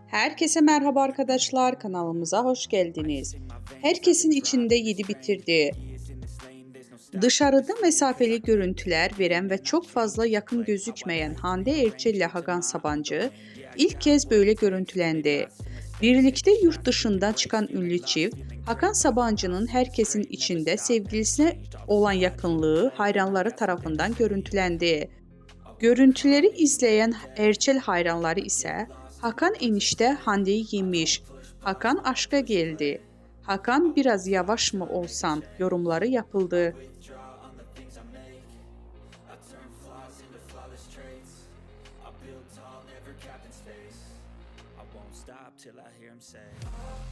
Herkese merhaba arkadaşlar, kanalımıza hoş geldiniz. Herkesin içinde yedi bitirdi. Dışarıda mesafeli görüntüler veren ve çok fazla yakın gözükmeyen Hande Erçel ile Hakan Sabancı ilk kez böyle görüntülendi. Birlikte yurt dışından çıkan ünlü çift, Hakan Sabancı'nın herkesin içinde sevgilisine olan yakınlığı hayranları tarafından görüntülendi. Görüntüleri izleyen Erçel hayranları ise Hakan enişte Hande'yi yemiş, Hakan aşka geldi, Hakan biraz yavaş mı olsan yorumları yapıldı. I won't stop till I hear him say